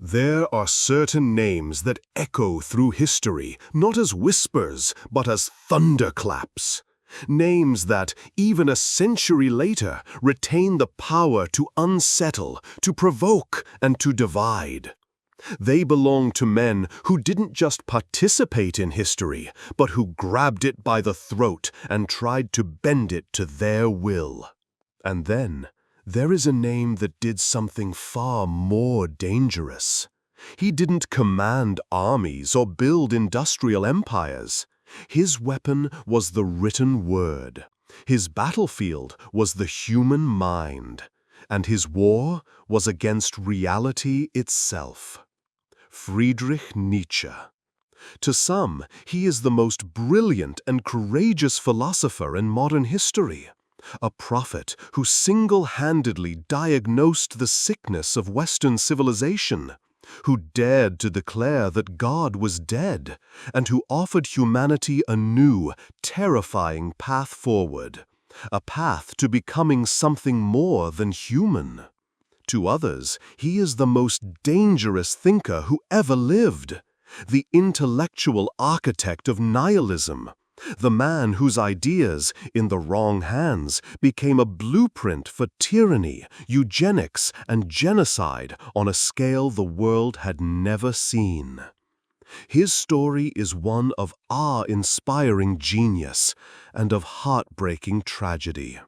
There are certain names that echo through history, not as whispers, but as thunderclaps. Names that, even a century later, retain the power to unsettle, to provoke, and to divide. They belong to men who didn't just participate in history, but who grabbed it by the throat and tried to bend it to their will. And then, there is a name that did something far more dangerous. He didn't command armies or build industrial empires. His weapon was the written word. His battlefield was the human mind. And his war was against reality itself. Friedrich Nietzsche. To some, he is the most brilliant and courageous philosopher in modern history. A prophet who single-handedly diagnosed the sickness of Western civilization, who dared to declare that God was dead, and who offered humanity a new, terrifying path forward, a path to becoming something more than human. To others, he is the most dangerous thinker who ever lived, the intellectual architect of nihilism, the man whose ideas, in the wrong hands, became a blueprint for tyranny, eugenics, and genocide on a scale the world had never seen. His story is one of awe-inspiring genius and of heartbreaking tragedy.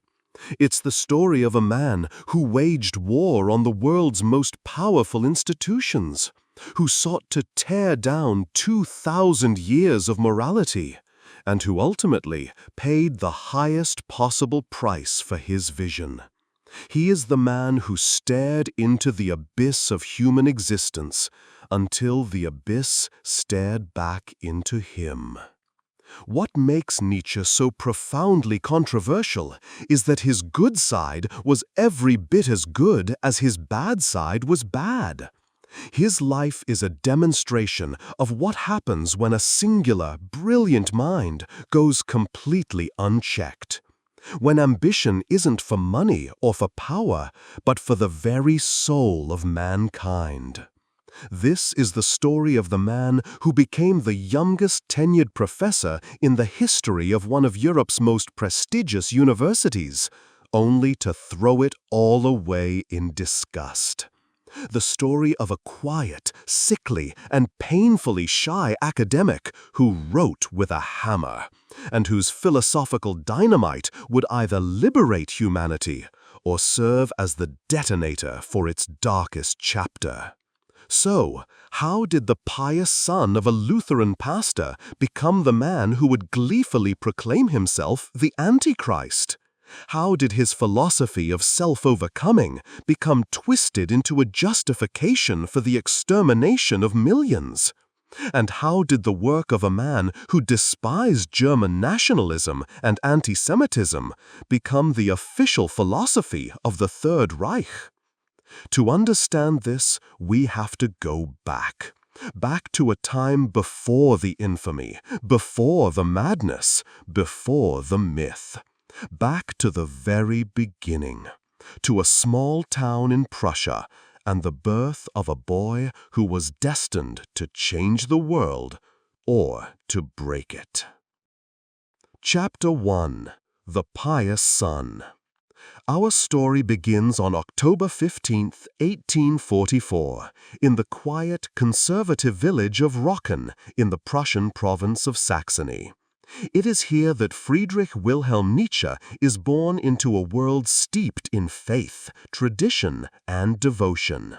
It's the story of a man who waged war on the world's most powerful institutions, who sought to tear down 2,000 years of morality, and who ultimately paid the highest possible price for his vision. He is the man who stared into the abyss of human existence until the abyss stared back into him. What makes Nietzsche so profoundly controversial is that his good side was every bit as good as his bad side was bad. His life is a demonstration of what happens when a singular, brilliant mind goes completely unchecked. When ambition isn't for money or for power, but for the very soul of mankind. This is the story of the man who became the youngest tenured professor in the history of one of Europe's most prestigious universities, only to throw it all away in disgust. The story of a quiet, sickly, and painfully shy academic who wrote with a hammer, and whose philosophical dynamite would either liberate humanity or serve as the detonator for its darkest chapter. So, how did the pious son of a Lutheran pastor become the man who would gleefully proclaim himself the Antichrist? How did his philosophy of self-overcoming become twisted into a justification for the extermination of millions? And how did the work of a man who despised German nationalism and anti-Semitism become the official philosophy of the Third Reich? To understand this, we have to go back to a time before the infamy, before the madness, before the myth. Back to the very beginning, to a small town in Prussia and the birth of a boy who was destined to change the world or to break it. Chapter 1. The Pious Son. Our story begins on October 15, 1844, in the quiet, conservative village of Rocken in the Prussian province of Saxony. It is here that Friedrich Wilhelm Nietzsche is born into a world steeped in faith, tradition, and devotion.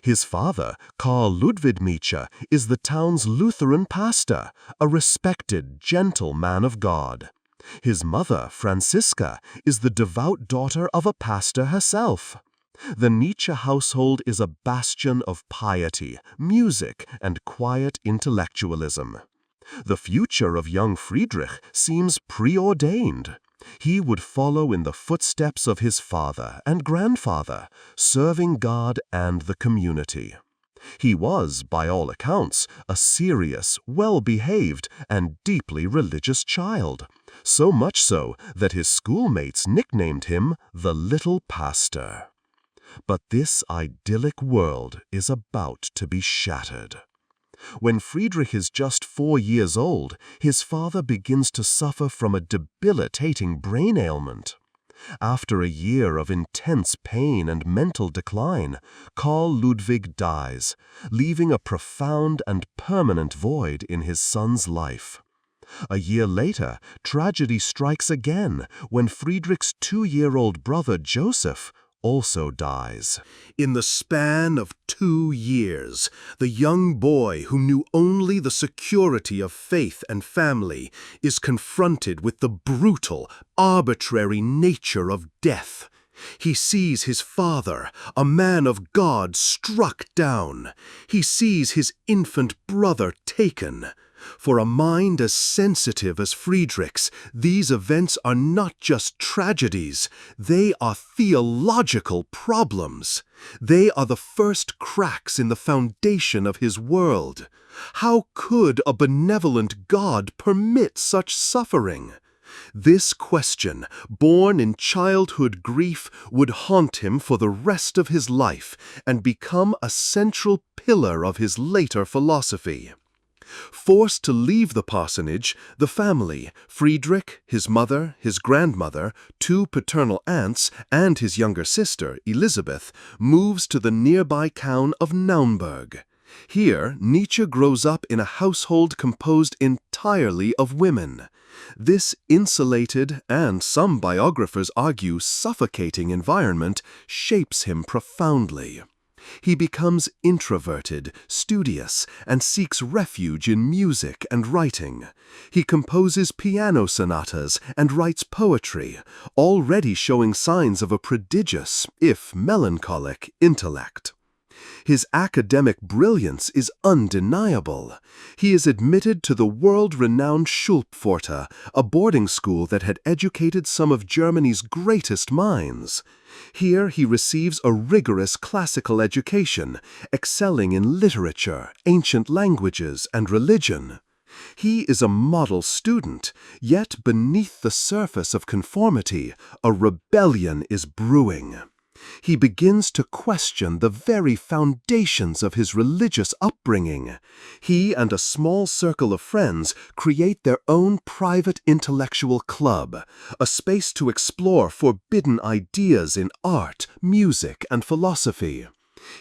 His father, Karl Ludwig Nietzsche, is the town's Lutheran pastor, a respected, gentle man of God. His mother, Franziska, is the devout daughter of a pastor herself. The Nietzsche household is a bastion of piety, music, and quiet intellectualism. The future of young Friedrich seems preordained. He would follow in the footsteps of his father and grandfather, serving God and the community. He was, by all accounts, a serious, well-behaved, and deeply religious child, so much so that his schoolmates nicknamed him the Little Pastor. But this idyllic world is about to be shattered. When Friedrich is just 4 years old, his father begins to suffer from a debilitating brain ailment. After a year of intense pain and mental decline, Carl Ludwig dies, leaving a profound and permanent void in his son's life. A year later, tragedy strikes again when Friedrich's 2-year-old brother Joseph also dies. In the span of 2 years, the young boy who knew only the security of faith and family is confronted with the brutal, arbitrary nature of death. He sees his father, a man of God, struck down. He sees his infant brother taken. For a mind as sensitive as Friedrich's, these events are not just tragedies, they are theological problems. They are the first cracks in the foundation of his world. How could a benevolent God permit such suffering? This question, born in childhood grief, would haunt him for the rest of his life and become a central pillar of his later philosophy. Forced to leave the parsonage, the family, Friedrich, his mother, his grandmother, 2 paternal aunts, and his younger sister, Elizabeth, moves to the nearby town of Naumburg. Here, Nietzsche grows up in a household composed entirely of women. This insulated and, some biographers argue, suffocating environment shapes him profoundly. He becomes introverted, studious, and seeks refuge in music and writing. He composes piano sonatas and writes poetry, already showing signs of a prodigious, if melancholic, intellect. His academic brilliance is undeniable. He is admitted to the world-renowned Schulpforte, a boarding school that had educated some of Germany's greatest minds. Here he receives a rigorous classical education, excelling in literature, ancient languages, and religion. He is a model student, yet beneath the surface of conformity, a rebellion is brewing. He begins to question the very foundations of his religious upbringing. He and a small circle of friends create their own private intellectual club, a space to explore forbidden ideas in art, music, and philosophy.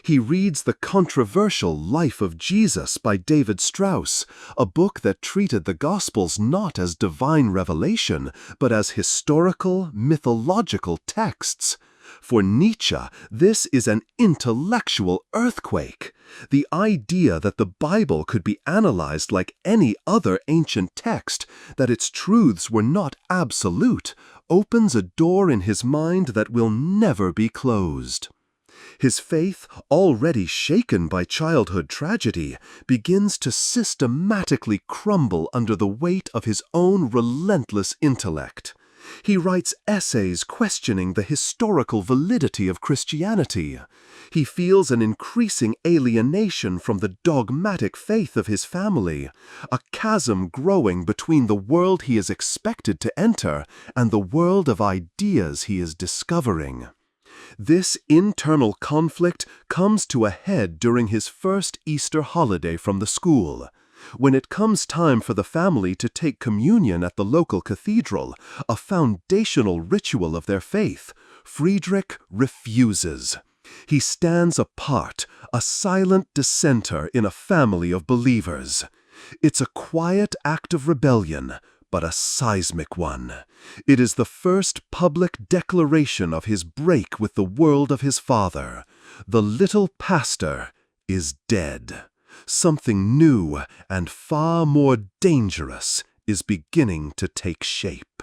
He reads the controversial Life of Jesus by David Strauss, a book that treated the Gospels not as divine revelation, but as historical, mythological texts. For Nietzsche, this is an intellectual earthquake. The idea that the Bible could be analyzed like any other ancient text, that its truths were not absolute, opens a door in his mind that will never be closed. His faith, already shaken by childhood tragedy, begins to systematically crumble under the weight of his own relentless intellect. He writes essays questioning the historical validity of Christianity. He feels an increasing alienation from the dogmatic faith of his family, a chasm growing between the world he is expected to enter and the world of ideas he is discovering. This internal conflict comes to a head during his first Easter holiday from the school. When it comes time for the family to take communion at the local cathedral, a foundational ritual of their faith, Friedrich refuses. He stands apart, a silent dissenter in a family of believers. It's a quiet act of rebellion, but a seismic one. It is the first public declaration of his break with the world of his father. The little pastor is dead. Something new and far more dangerous is beginning to take shape.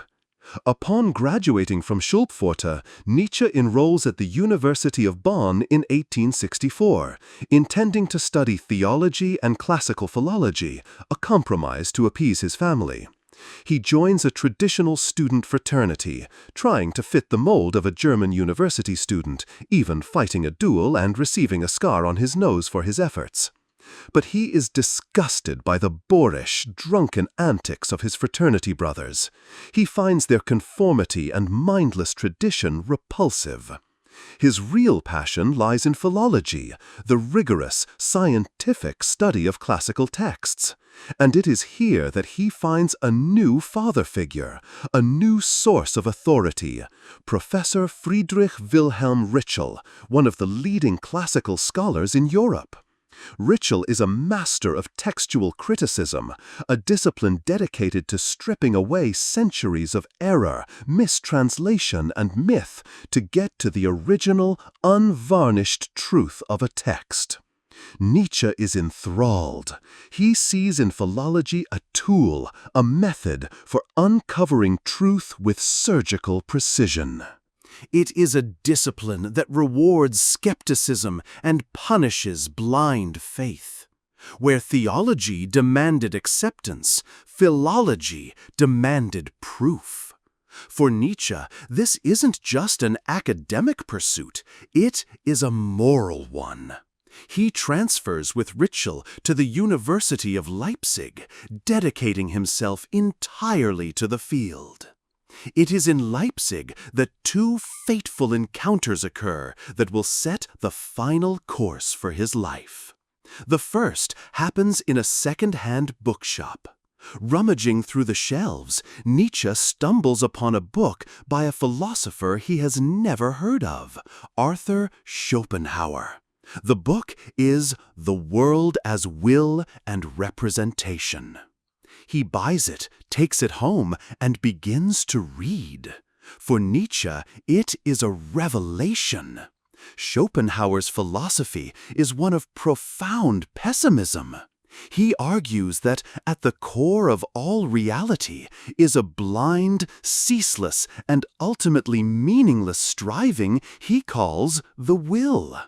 Upon graduating from Schulpforte, Nietzsche enrolls at the University of Bonn in 1864, intending to study theology and classical philology, a compromise to appease his family. He joins a traditional student fraternity, trying to fit the mold of a German university student, even fighting a duel and receiving a scar on his nose for his efforts. But he is disgusted by the boorish, drunken antics of his fraternity brothers. He finds their conformity and mindless tradition repulsive. His real passion lies in philology, the rigorous, scientific study of classical texts. And it is here that he finds a new father figure, a new source of authority, Professor Friedrich Wilhelm Ritschl, one of the leading classical scholars in Europe. Ritschl is a master of textual criticism, a discipline dedicated to stripping away centuries of error, mistranslation, and myth to get to the original, unvarnished truth of a text. Nietzsche is enthralled. He sees in philology a tool, a method for uncovering truth with surgical precision. It is a discipline that rewards skepticism and punishes blind faith. Where theology demanded acceptance, philology demanded proof. For Nietzsche, this isn't just an academic pursuit, it is a moral one. He transfers with Ritschl to the University of Leipzig, dedicating himself entirely to the field. It is in Leipzig that two fateful encounters occur that will set the final course for his life. The first happens in a second-hand bookshop. Rummaging through the shelves, Nietzsche stumbles upon a book by a philosopher he has never heard of, Arthur Schopenhauer. The book is The World as Will and Representation. He buys it, takes it home, and begins to read. For Nietzsche, it is a revelation. Schopenhauer's philosophy is one of profound pessimism. He argues that at the core of all reality is a blind, ceaseless, and ultimately meaningless striving he calls the will.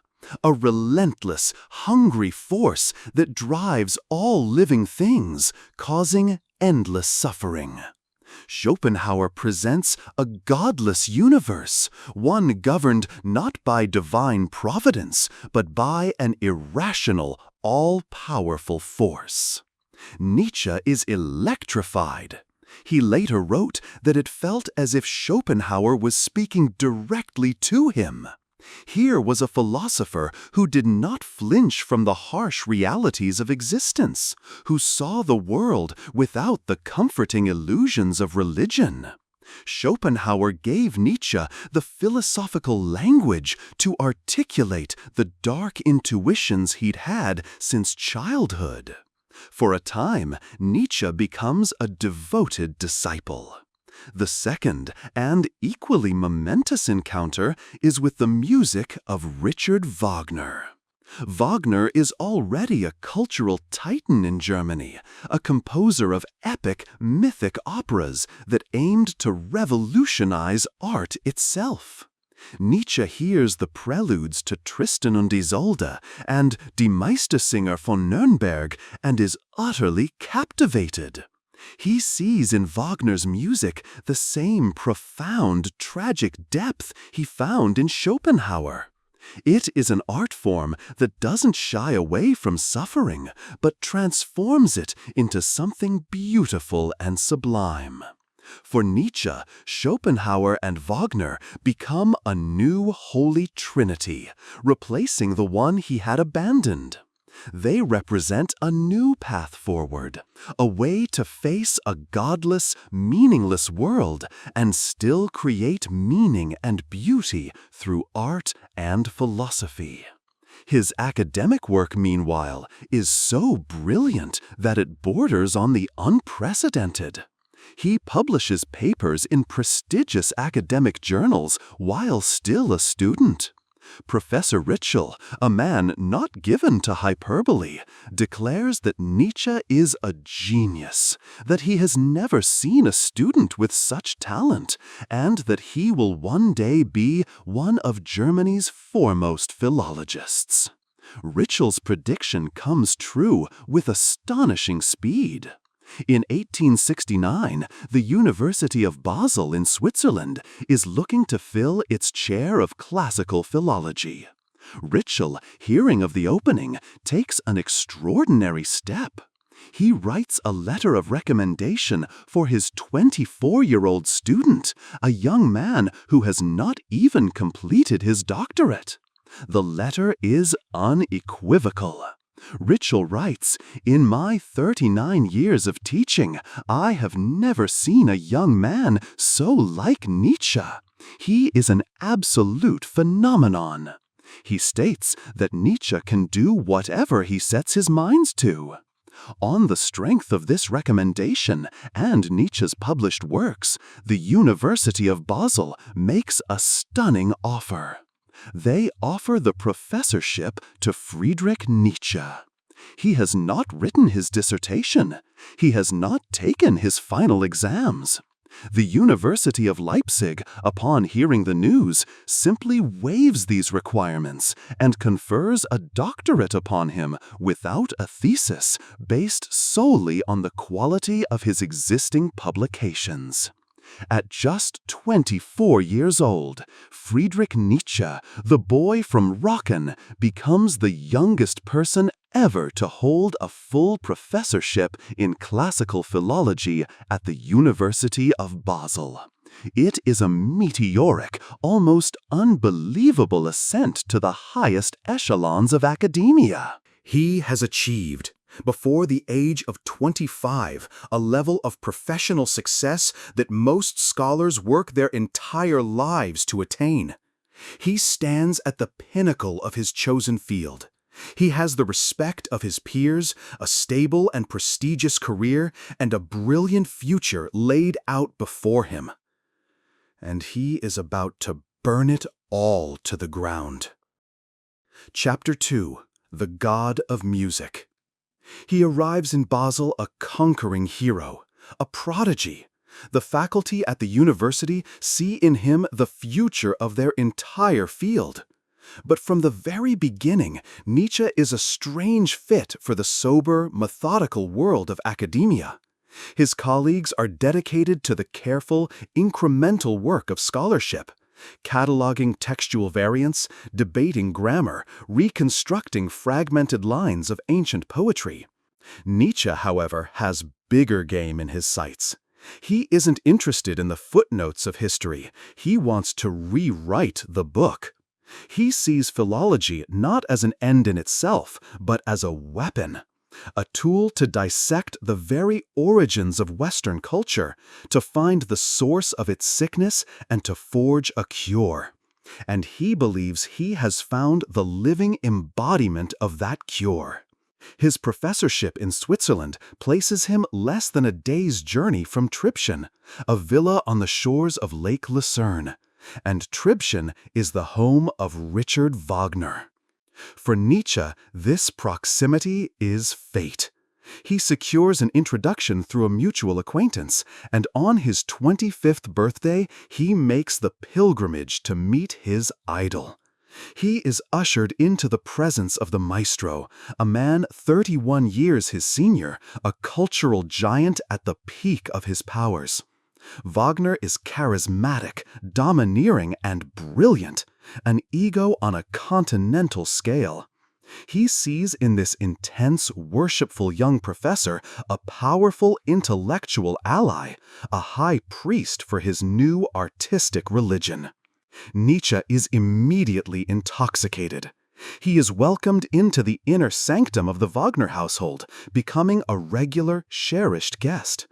A relentless, hungry force that drives all living things, causing endless suffering. Schopenhauer presents a godless universe, one governed not by divine providence, but by an irrational, all-powerful force. Nietzsche is electrified. He later wrote that it felt as if Schopenhauer was speaking directly to him. Here was a philosopher who did not flinch from the harsh realities of existence, who saw the world without the comforting illusions of religion. Schopenhauer gave Nietzsche the philosophical language to articulate the dark intuitions he'd had since childhood. For a time, Nietzsche becomes a devoted disciple. The second, and equally momentous encounter, is with the music of Richard Wagner. Wagner is already a cultural titan in Germany, a composer of epic, mythic operas that aimed to revolutionize art itself. Nietzsche hears the preludes to Tristan und Isolde and Die Meistersinger von Nürnberg and is utterly captivated. He sees in Wagner's music the same profound, tragic depth he found in Schopenhauer. It is an art form that doesn't shy away from suffering, but transforms it into something beautiful and sublime. For Nietzsche, Schopenhauer and Wagner become a new holy trinity, replacing the one he had abandoned. They represent a new path forward, a way to face a godless, meaningless world and still create meaning and beauty through art and philosophy. His academic work, meanwhile, is so brilliant that it borders on the unprecedented. He publishes papers in prestigious academic journals while still a student. Professor Ritschl, a man not given to hyperbole, declares that Nietzsche is a genius, that he has never seen a student with such talent, and that he will one day be one of Germany's foremost philologists. Ritschl's prediction comes true with astonishing speed. In 1869, the University of Basel in Switzerland is looking to fill its chair of classical philology. Ritschl, hearing of the opening, takes an extraordinary step. He writes a letter of recommendation for his 24-year-old student, a young man who has not even completed his doctorate. The letter is unequivocal. Ritschl writes, "In my 39 years of teaching, I have never seen a young man so like Nietzsche. He is an absolute phenomenon." He states that Nietzsche can do whatever he sets his mind to. On the strength of this recommendation and Nietzsche's published works, the University of Basel makes a stunning offer. They offer the professorship to Friedrich Nietzsche. He has not written his dissertation. He has not taken his final exams. The University of Leipzig, upon hearing the news, simply waives these requirements and confers a doctorate upon him without a thesis, based solely on the quality of his existing publications. At just 24 years old, Friedrich Nietzsche, the boy from Rocken, becomes the youngest person ever to hold a full professorship in classical philology at the University of Basel. It is a meteoric, almost unbelievable ascent to the highest echelons of academia. He has achieved, before the age of 25, a level of professional success that most scholars work their entire lives to attain. He stands at the pinnacle of his chosen field. He has the respect of his peers, a stable and prestigious career, and a brilliant future laid out before him. And he is about to burn it all to the ground. Chapter 2. The God of Music. He arrives in Basel a conquering hero, a prodigy. The faculty at the university see in him the future of their entire field. But from the very beginning, Nietzsche is a strange fit for the sober, methodical world of academia. His colleagues are dedicated to the careful, incremental work of scholarship, cataloging textual variants, debating grammar, reconstructing fragmented lines of ancient poetry. Nietzsche, however, has bigger game in his sights. He isn't interested in the footnotes of history. He wants to rewrite the book. He sees philology not as an end in itself, but as a weapon, a tool to dissect the very origins of Western culture, to find the source of its sickness and to forge a cure. And he believes he has found the living embodiment of that cure. His professorship in Switzerland places him less than a day's journey from Tribschen, a villa on the shores of Lake Lucerne. And Tribschen is the home of Richard Wagner. For Nietzsche, this proximity is fate. He secures an introduction through a mutual acquaintance, and on his 25th birthday, he makes the pilgrimage to meet his idol. He is ushered into the presence of the maestro, a man 31 years his senior, a cultural giant at the peak of his powers. Wagner is charismatic, domineering, and brilliant, an ego on a continental scale. He sees in this intense, worshipful young professor a powerful intellectual ally, a high priest for his new artistic religion. Nietzsche is immediately intoxicated. He is welcomed into the inner sanctum of the Wagner household, becoming a regular, cherished guest.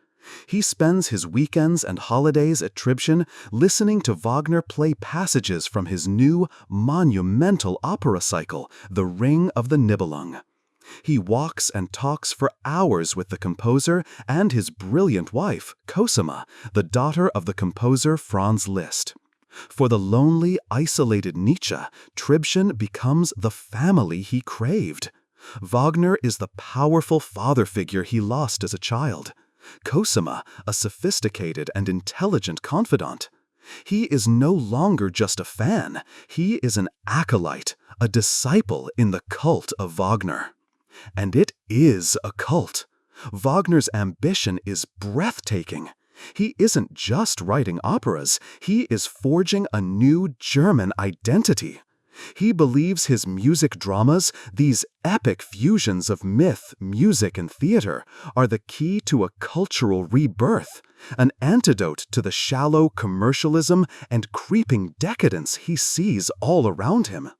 He spends his weekends and holidays at Tribschen listening to Wagner play passages from his new, monumental opera cycle, The Ring of the Nibelung. He walks and talks for hours with the composer and his brilliant wife, Cosima, the daughter of the composer Franz Liszt. For the lonely, isolated Nietzsche, Tribschen becomes the family he craved. Wagner is the powerful father figure he lost as a child. Cosima, a sophisticated and intelligent confidant. He is no longer just a fan. He is an acolyte, a disciple in the cult of Wagner. And it is a cult. Wagner's ambition is breathtaking. He isn't just writing operas, he is forging a new German identity. He believes his music dramas, these epic fusions of myth, music, and theater, are the key to a cultural rebirth, an antidote to the shallow commercialism and creeping decadence he sees all around him.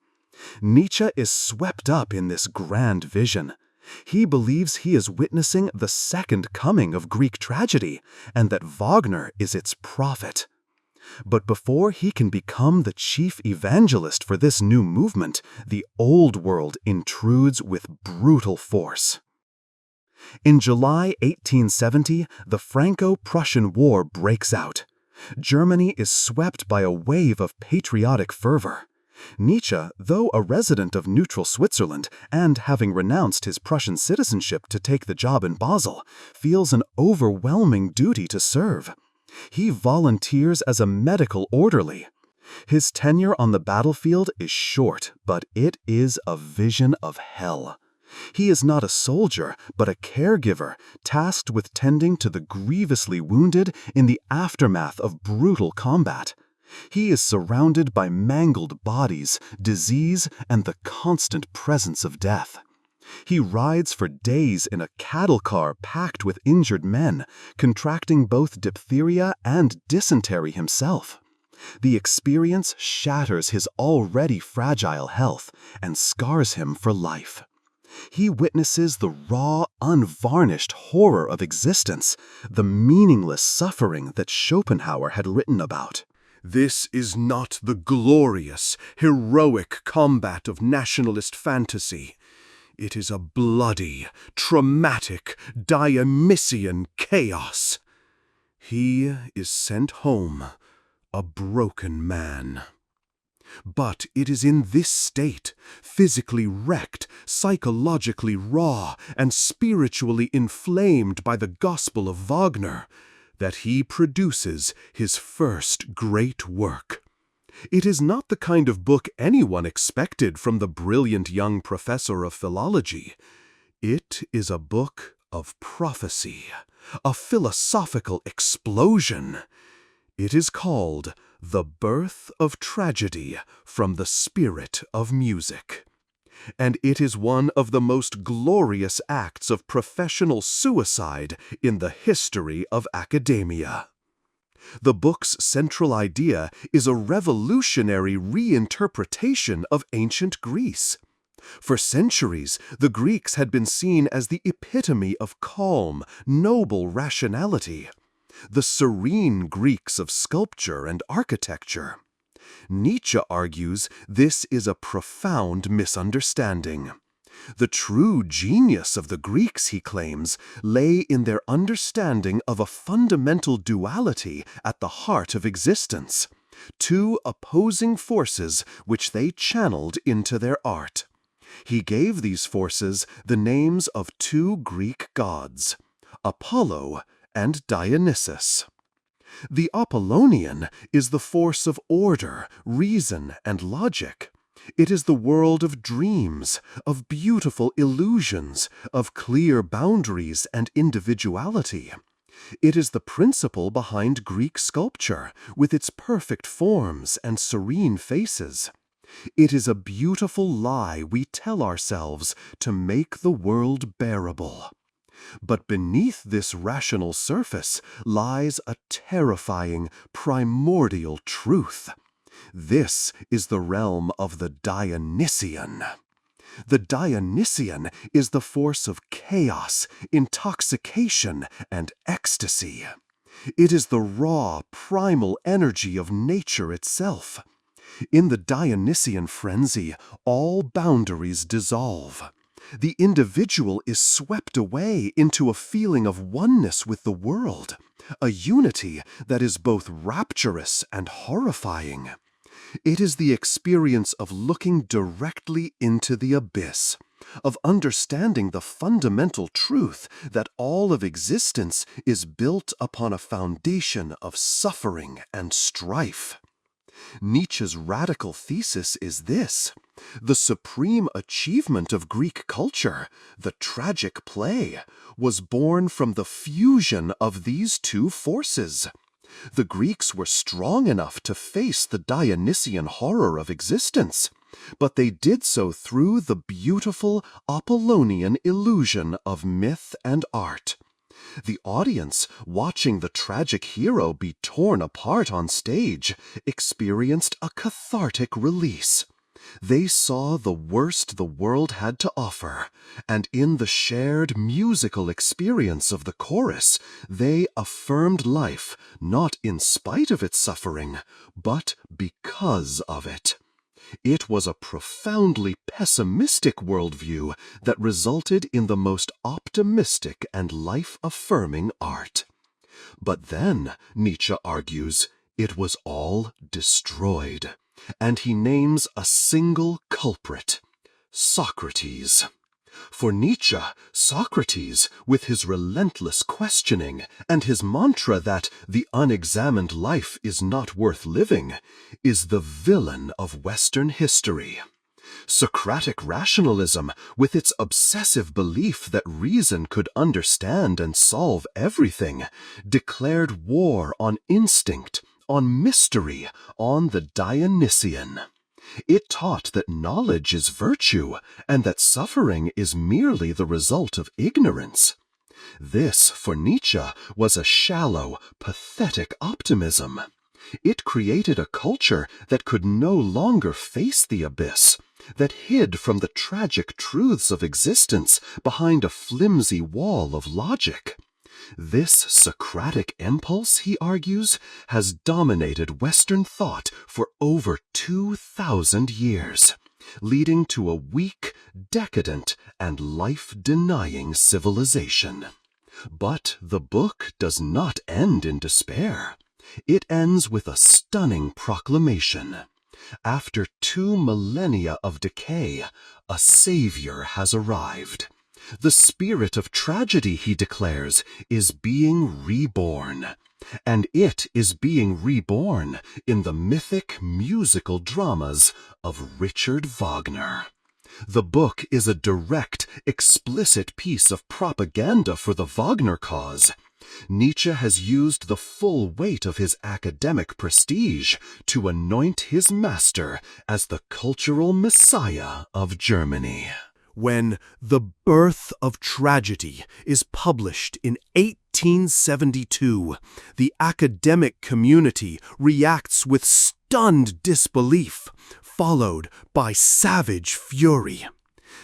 Nietzsche is swept up in this grand vision. He believes he is witnessing the second coming of Greek tragedy, and that Wagner is its prophet. But before he can become the chief evangelist for this new movement, the old world intrudes with brutal force. In July 1870, the Franco-Prussian War breaks out. Germany is swept by a wave of patriotic fervor. Nietzsche, though a resident of neutral Switzerland and having renounced his Prussian citizenship to take the job in Basel, feels an overwhelming duty to serve. He volunteers as a medical orderly. His tenure on the battlefield is short, but it is a vision of hell. He is not a soldier, but a caregiver, tasked with tending to the grievously wounded in the aftermath of brutal combat. He is surrounded by mangled bodies, disease, and the constant presence of death. He rides for days in a cattle car packed with injured men, contracting both diphtheria and dysentery himself. The experience shatters his already fragile health and scars him for life. He witnesses the raw, unvarnished horror of existence, the meaningless suffering that Schopenhauer had written about. This is not the glorious, heroic combat of nationalist fantasy. It is a bloody, traumatic, Dionysian chaos. He is sent home, a broken man. But it is in this state, physically wrecked, psychologically raw, and spiritually inflamed by the gospel of Wagner, that he produces his first great work. It is not the kind of book anyone expected from the brilliant young professor of philology. It is a book of prophecy, a philosophical explosion. It is called The Birth of Tragedy from the Spirit of Music. And it is one of the most glorious acts of professional suicide in the history of academia. The book's central idea is a revolutionary reinterpretation of ancient Greece. For centuries, the Greeks had been seen as the epitome of calm, noble rationality, the serene Greeks of sculpture and architecture. Nietzsche argues this is a profound misunderstanding. The true genius of the Greeks, he claims, lay in their understanding of a fundamental duality at the heart of existence, two opposing forces which they channeled into their art. He gave these forces the names of two Greek gods, Apollo and Dionysus. The Apollonian is the force of order, reason, and logic. It is the world of dreams, of beautiful illusions, of clear boundaries and individuality. It is the principle behind Greek sculpture, with its perfect forms and serene faces. It is a beautiful lie we tell ourselves to make the world bearable. But beneath this rational surface lies a terrifying, primordial truth. This is the realm of the Dionysian. The Dionysian is the force of chaos, intoxication, and ecstasy. It is the raw, primal energy of nature itself. In the Dionysian frenzy, all boundaries dissolve. The individual is swept away into a feeling of oneness with the world, a unity that is both rapturous and horrifying. It is the experience of looking directly into the abyss, of understanding the fundamental truth that all of existence is built upon a foundation of suffering and strife. Nietzsche's radical thesis is this: the supreme achievement of Greek culture, the tragic play, was born from the fusion of these two forces. The Greeks were strong enough to face the Dionysian horror of existence, but they did so through the beautiful Apollonian illusion of myth and art. The audience, watching the tragic hero be torn apart on stage, experienced a cathartic release. They saw the worst the world had to offer, and in the shared musical experience of the chorus, they affirmed life, not in spite of its suffering, but because of it. It was a profoundly pessimistic worldview that resulted in the most optimistic and life-affirming art. But then, Nietzsche argues, it was all destroyed, and he names a single culprit: Socrates. For Nietzsche, Socrates, with his relentless questioning and his mantra that the unexamined life is not worth living, is the villain of Western history. Socratic rationalism, with its obsessive belief that reason could understand and solve everything, declared war on instinct, on mystery, on the Dionysian. It taught that knowledge is virtue, and that suffering is merely the result of ignorance. This, for Nietzsche, was a shallow, pathetic optimism. It created a culture that could no longer face the abyss, that hid from the tragic truths of existence behind a flimsy wall of logic. This Socratic impulse, he argues, has dominated Western thought for over 2,000 years, leading to a weak, decadent, and life-denying civilization. But the book does not end in despair. It ends with a stunning proclamation. After 2 millennia of decay, a savior has arrived. The spirit of tragedy, he declares, is being reborn. And it is being reborn in the mythic musical dramas of Richard Wagner. The book is a direct, explicit piece of propaganda for the Wagner cause. Nietzsche has used the full weight of his academic prestige to anoint his master as the cultural messiah of Germany. When The Birth of Tragedy is published in 1872, the academic community reacts with stunned disbelief, followed by savage fury.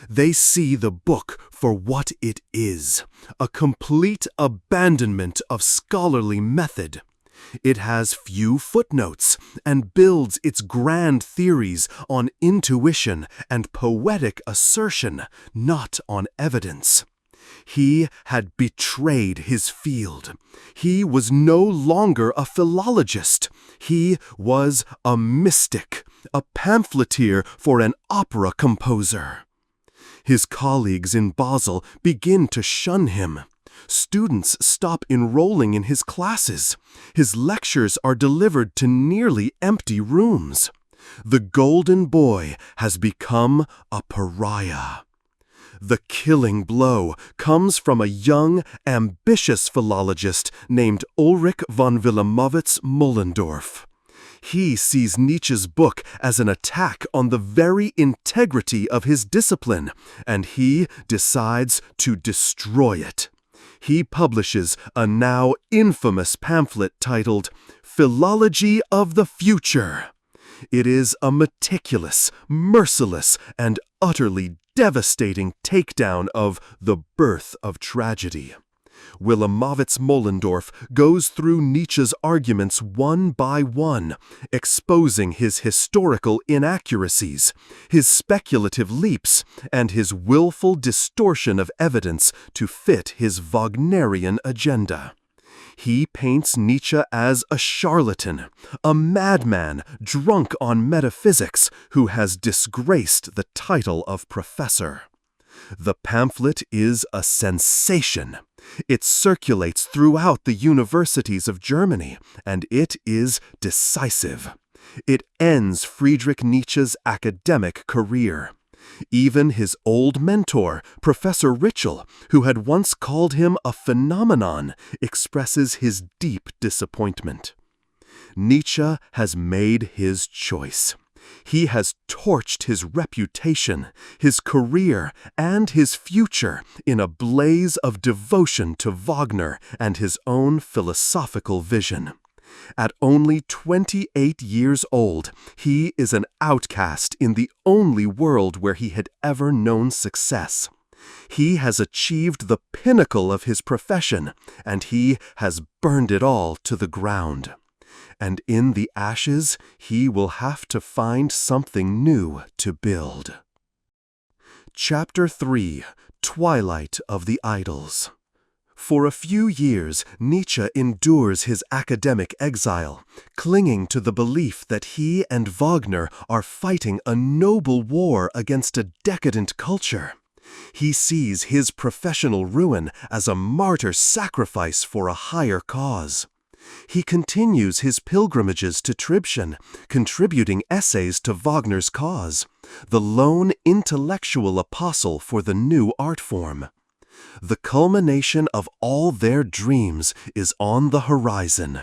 They see the book for what it is, a complete abandonment of scholarly method. It has few footnotes and builds its grand theories on intuition and poetic assertion, not on evidence. He had betrayed his field. He was no longer a philologist. He was a mystic, a pamphleteer for an opera composer. His colleagues in Basel begin to shun him. Students stop enrolling in his classes. His lectures are delivered to nearly empty rooms. The golden boy has become a pariah. The killing blow comes from a young, ambitious philologist named Ulrich von Wilamowitz-Moellendorff. He sees Nietzsche's book as an attack on the very integrity of his discipline, and he decides to destroy it. He publishes a now infamous pamphlet titled Philology of the Future. It is a meticulous, merciless, and utterly devastating takedown of The Birth of Tragedy. Wilamowitz-Moellendorff goes through Nietzsche's arguments one by one, exposing his historical inaccuracies, his speculative leaps, and his willful distortion of evidence to fit his Wagnerian agenda. He paints Nietzsche as a charlatan, a madman drunk on metaphysics who has disgraced the title of professor. The pamphlet is a sensation. It circulates throughout the universities of Germany, and it is decisive. It ends Friedrich Nietzsche's academic career. Even his old mentor, Professor Ritschl, who had once called him a phenomenon, expresses his deep disappointment. Nietzsche has made his choice. He has torched his reputation, his career, and his future in a blaze of devotion to Wagner and his own philosophical vision. At only 28 years old, he is an outcast in the only world where he had ever known success. He has achieved the pinnacle of his profession, and he has burned it all to the ground. And in the ashes, he will have to find something new to build. Chapter 3: Twilight of the Idols. For a few years, Nietzsche endures his academic exile, clinging to the belief that he and Wagner are fighting a noble war against a decadent culture. He sees his professional ruin as a martyr sacrifice for a higher cause. He continues his pilgrimages to Tribschen, contributing essays to Wagner's cause, the lone intellectual apostle for the new art form. The culmination of all their dreams is on the horizon,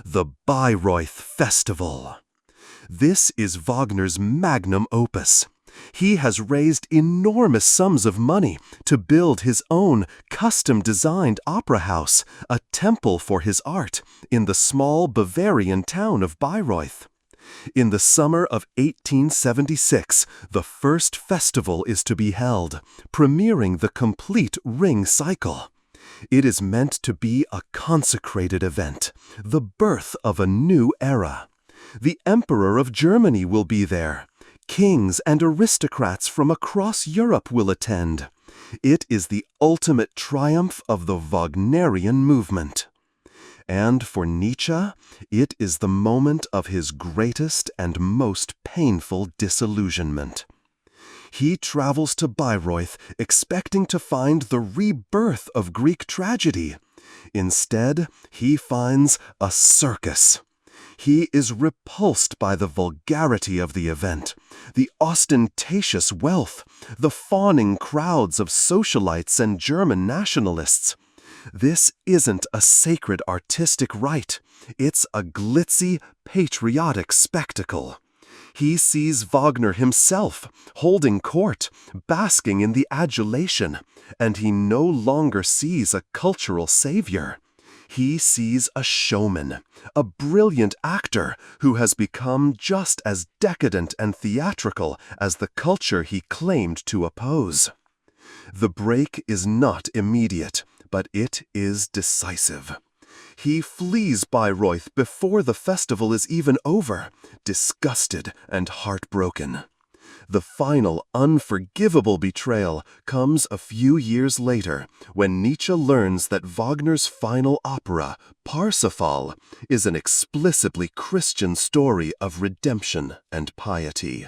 the Bayreuth Festival. This is Wagner's magnum opus. He has raised enormous sums of money to build his own custom-designed opera house, a temple for his art, in the small Bavarian town of Bayreuth. In the summer of 1876, the first festival is to be held, premiering the complete Ring cycle. It is meant to be a consecrated event, the birth of a new era. The Emperor of Germany will be there. Kings and aristocrats from across Europe will attend. It is the ultimate triumph of the Wagnerian movement. And for Nietzsche, it is the moment of his greatest and most painful disillusionment. He travels to Bayreuth expecting to find the rebirth of Greek tragedy. Instead, he finds a circus. He is repulsed by the vulgarity of the event, the ostentatious wealth, the fawning crowds of socialites and German nationalists. This isn't a sacred artistic rite. It's a glitzy, patriotic spectacle. He sees Wagner himself, holding court, basking in the adulation, and he no longer sees a cultural savior. He sees a showman, a brilliant actor who has become just as decadent and theatrical as the culture he claimed to oppose. The break is not immediate, but it is decisive. He flees Bayreuth before the festival is even over, disgusted and heartbroken. The final, unforgivable betrayal comes a few years later, when Nietzsche learns that Wagner's final opera, Parsifal, is an explicitly Christian story of redemption and piety.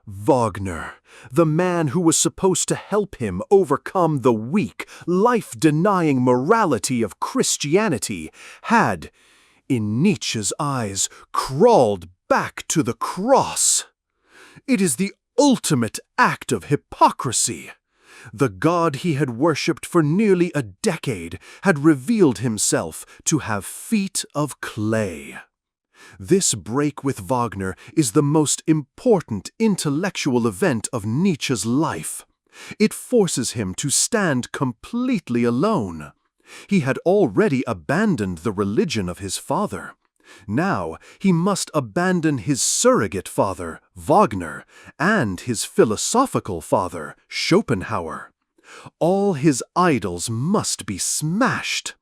Wagner, the man who was supposed to help him overcome the weak, life-denying morality of Christianity, had, in Nietzsche's eyes, crawled back to the cross. It is the ultimate act of hypocrisy. The God he had worshipped for nearly a decade had revealed himself to have feet of clay. This break with Wagner is the most important intellectual event of Nietzsche's life. It forces him to stand completely alone. He had already abandoned the religion of his father. Now he must abandon his surrogate father, Wagner, and his philosophical father, Schopenhauer. All his idols must be smashed.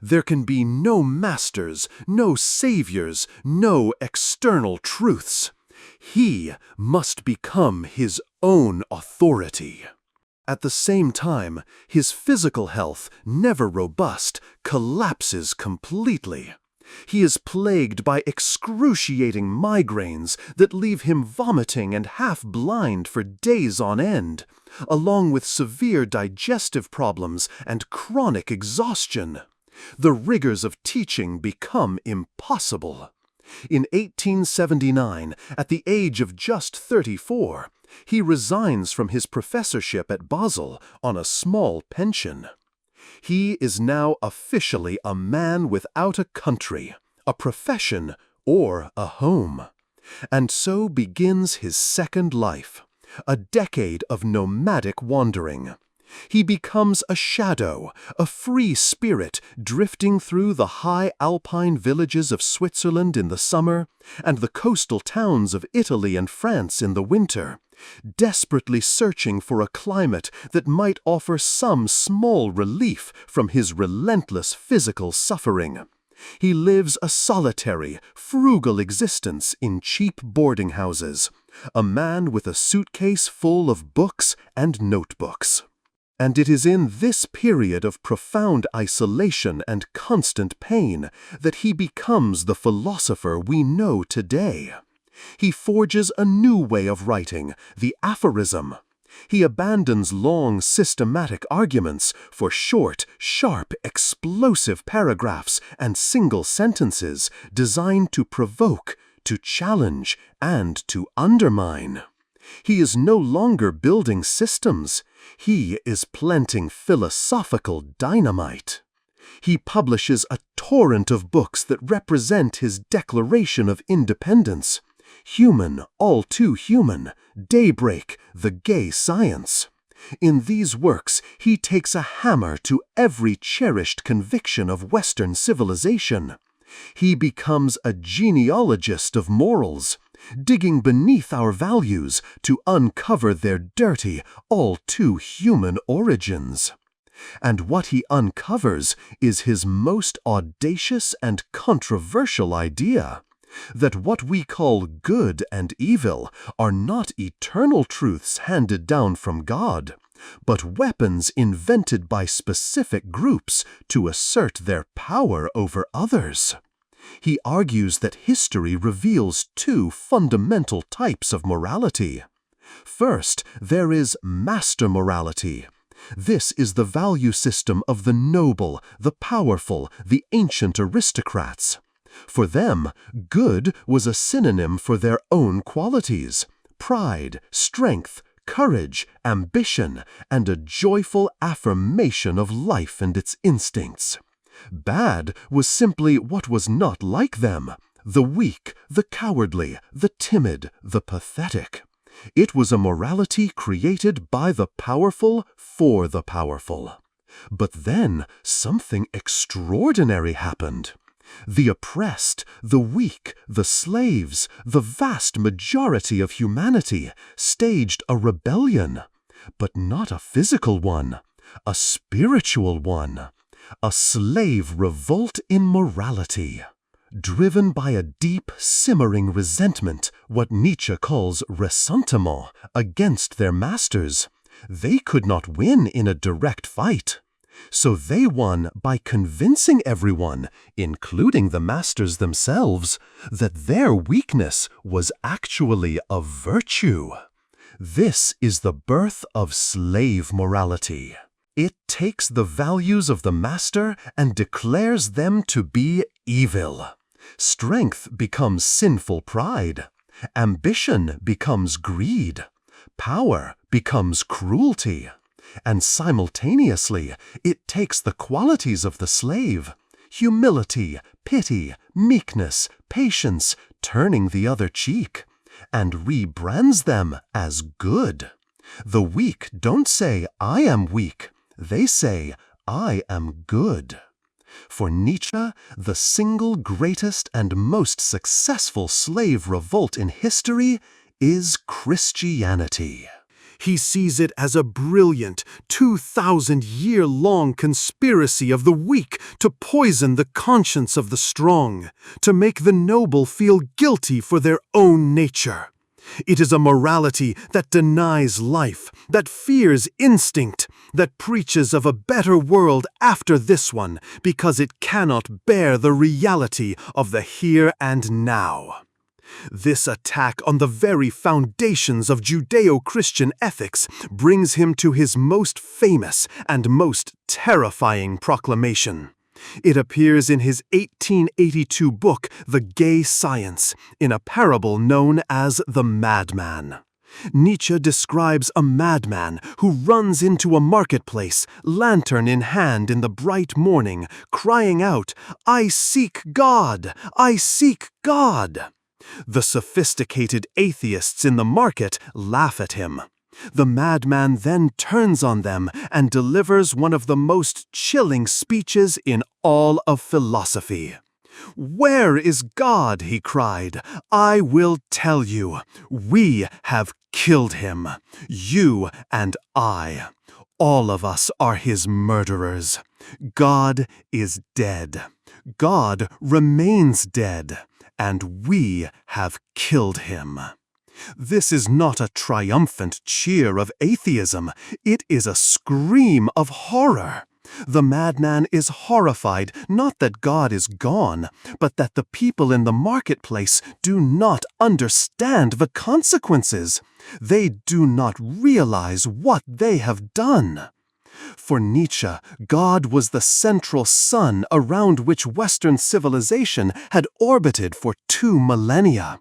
There can be no masters, no saviors, no external truths. He must become his own authority. At the same time, his physical health, never robust, collapses completely. He is plagued by excruciating migraines that leave him vomiting and half-blind for days on end, along with severe digestive problems and chronic exhaustion. The rigors of teaching become impossible. In 1879, at the age of just 34, he resigns from his professorship at Basel on a small pension. He is now officially a man without a country, a profession, or a home. And so begins his second life, a decade of nomadic wandering. He becomes a shadow, a free spirit drifting through the high alpine villages of Switzerland in the summer and the coastal towns of Italy and France in the winter, desperately searching for a climate that might offer some small relief from his relentless physical suffering. He lives a solitary, frugal existence in cheap boarding houses, a man with a suitcase full of books and notebooks. And it is in this period of profound isolation and constant pain that he becomes the philosopher we know today. He forges a new way of writing, the aphorism. He abandons long, systematic arguments for short, sharp, explosive paragraphs and single sentences designed to provoke, to challenge, and to undermine. He is no longer building systems. He is planting philosophical dynamite. He publishes a torrent of books that represent his declaration of independence. Human, all too human, Daybreak, the Gay Science. In these works, he takes a hammer to every cherished conviction of Western civilization. He becomes a genealogist of morals, digging beneath our values to uncover their dirty, all too human origins. And what he uncovers is his most audacious and controversial idea, that what we call good and evil are not eternal truths handed down from God, but weapons invented by specific groups to assert their power over others. He argues that history reveals two fundamental types of morality. First, there is master morality. This is the value system of the noble, the powerful, the ancient aristocrats. For them, good was a synonym for their own qualities: pride, strength, courage, ambition, and a joyful affirmation of life and its instincts. Bad was simply what was not like them: the weak, the cowardly, the timid, the pathetic. It was a morality created by the powerful for the powerful. But then something extraordinary happened. The oppressed, the weak, the slaves, the vast majority of humanity staged a rebellion, but not a physical one, a spiritual one, a slave revolt in morality. Driven by a deep, simmering resentment, what Nietzsche calls ressentiment, against their masters, they could not win in a direct fight. So they won by convincing everyone, including the masters themselves, that their weakness was actually a virtue. This is the birth of slave morality. It takes the values of the master and declares them to be evil. Strength becomes sinful pride. Ambition becomes greed. Power becomes cruelty. And simultaneously, it takes the qualities of the slave: humility, pity, meekness, patience, turning the other cheek, and rebrands them as good. The weak don't say, "I am weak." They say, "I am good." For Nietzsche, the single greatest and most successful slave revolt in history is Christianity. He sees it as a brilliant, 2,000-year-long conspiracy of the weak to poison the conscience of the strong, to make the noble feel guilty for their own nature. It is a morality that denies life, that fears instinct, that preaches of a better world after this one because it cannot bear the reality of the here and now. This attack on the very foundations of Judeo-Christian ethics brings him to his most famous and most terrifying proclamation. It appears in his 1882 book, The Gay Science, in a parable known as the Madman. Nietzsche describes a madman who runs into a marketplace, lantern in hand in the bright morning, crying out, "I seek God! I seek God!" The sophisticated atheists in the market laugh at him. The madman then turns on them and delivers one of the most chilling speeches in all of philosophy. "Where is God?" he cried. "I will tell you. We have killed him. You and I. All of us are his murderers. God is dead. God remains dead. And we have killed him." This is not a triumphant cheer of atheism. It is a scream of horror. The madman is horrified not that God is gone, but that the people in the marketplace do not understand the consequences. They do not realize what they have done. For Nietzsche, God was the central sun around which Western civilization had orbited for 2 millennia.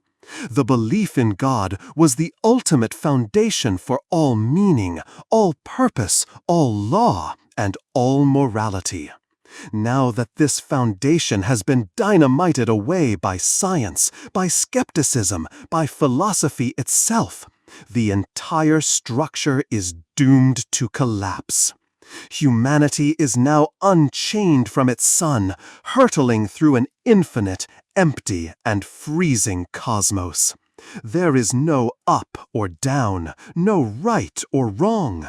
The belief in God was the ultimate foundation for all meaning, all purpose, all law, and all morality. Now that this foundation has been dynamited away by science, by skepticism, by philosophy itself, the entire structure is doomed to collapse. Humanity is now unchained from its sun, hurtling through an infinite, empty, and freezing cosmos. There is no up or down, no right or wrong.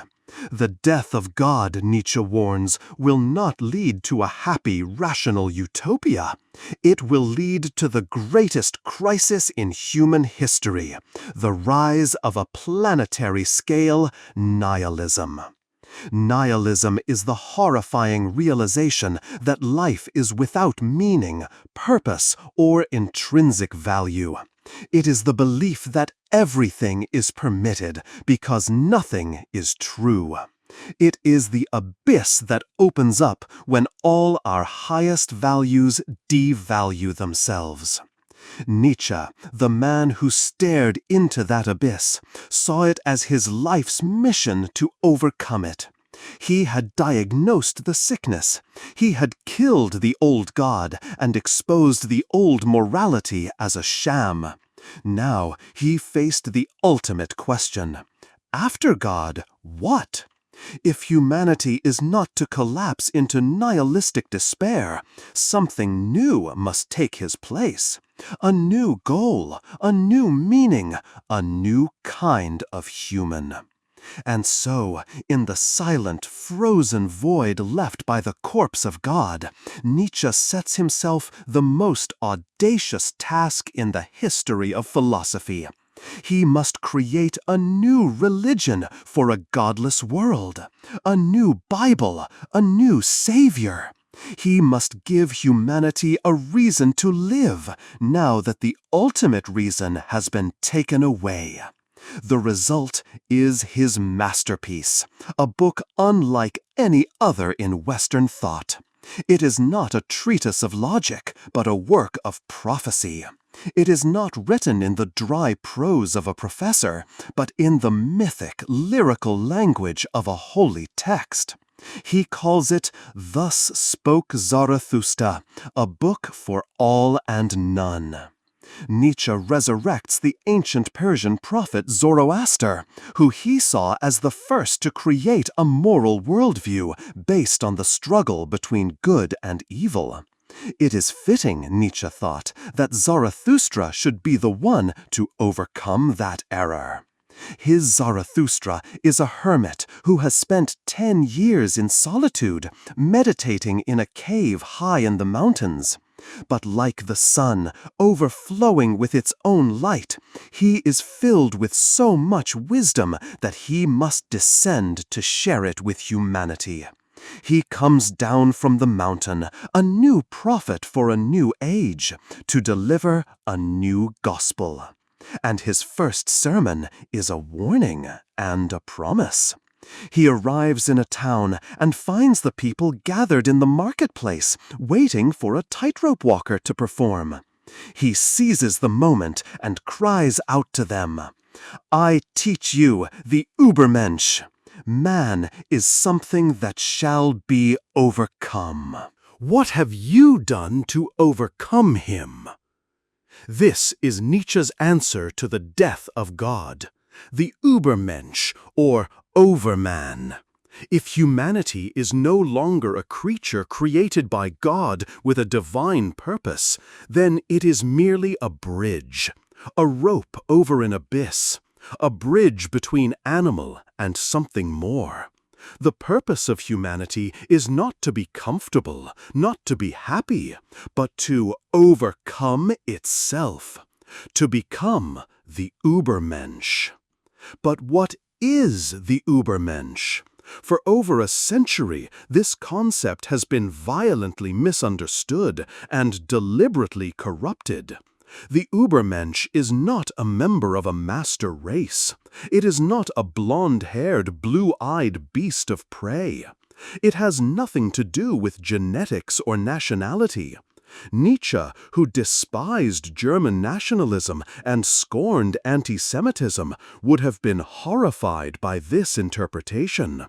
The death of God, Nietzsche warns, will not lead to a happy, rational utopia. It will lead to the greatest crisis in human history, the rise of a planetary-scale nihilism. Nihilism is the horrifying realization that life is without meaning, purpose, or intrinsic value. It is the belief that everything is permitted because nothing is true. It is the abyss that opens up when all our highest values devalue themselves. Nietzsche, the man who stared into that abyss, saw it as his life's mission to overcome it. He had diagnosed the sickness. He had killed the old God and exposed the old morality as a sham. Now he faced the ultimate question. After God, what? If humanity is not to collapse into nihilistic despair, something new must take his place. A new goal, a new meaning, a new kind of human. And so, in the silent, frozen void left by the corpse of God, Nietzsche sets himself the most audacious task in the history of philosophy. He must create a new religion for a godless world, a new Bible, a new Savior. He must give humanity a reason to live now that the ultimate reason has been taken away. The result is his masterpiece, a book unlike any other in Western thought. It is not a treatise of logic, but a work of prophecy. It is not written in the dry prose of a professor, but in the mythic, lyrical language of a holy text. He calls it Thus Spoke Zarathustra, a book for all and none. Nietzsche resurrects the ancient Persian prophet Zoroaster, who he saw as the first to create a moral worldview based on the struggle between good and evil. It is fitting, Nietzsche thought, that Zarathustra should be the one to overcome that error. His Zarathustra is a hermit who has spent 10 years in solitude, meditating in a cave high in the mountains. But like the sun, overflowing with its own light, he is filled with so much wisdom that he must descend to share it with humanity. He comes down from the mountain, a new prophet for a new age, to deliver a new gospel. And his first sermon is a warning and a promise. He arrives in a town and finds the people gathered in the marketplace, waiting for a tightrope walker to perform. He seizes the moment and cries out to them, "I teach you, the Übermensch. Man is something that shall be overcome." What have you done to overcome him? This is Nietzsche's answer to the death of God, the Übermensch, or Overman. If humanity is no longer a creature created by God with a divine purpose, then it is merely a bridge, a rope over an abyss, a bridge between animal and something more. The purpose of humanity is not to be comfortable, not to be happy, but to overcome itself, to become the Übermensch. But what is the Übermensch? For over a century, this concept has been violently misunderstood and deliberately corrupted. The Übermensch is not a member of a master race. It is not a blonde-haired, blue-eyed beast of prey. It has nothing to do with genetics or nationality. Nietzsche, who despised German nationalism and scorned anti-Semitism, would have been horrified by this interpretation.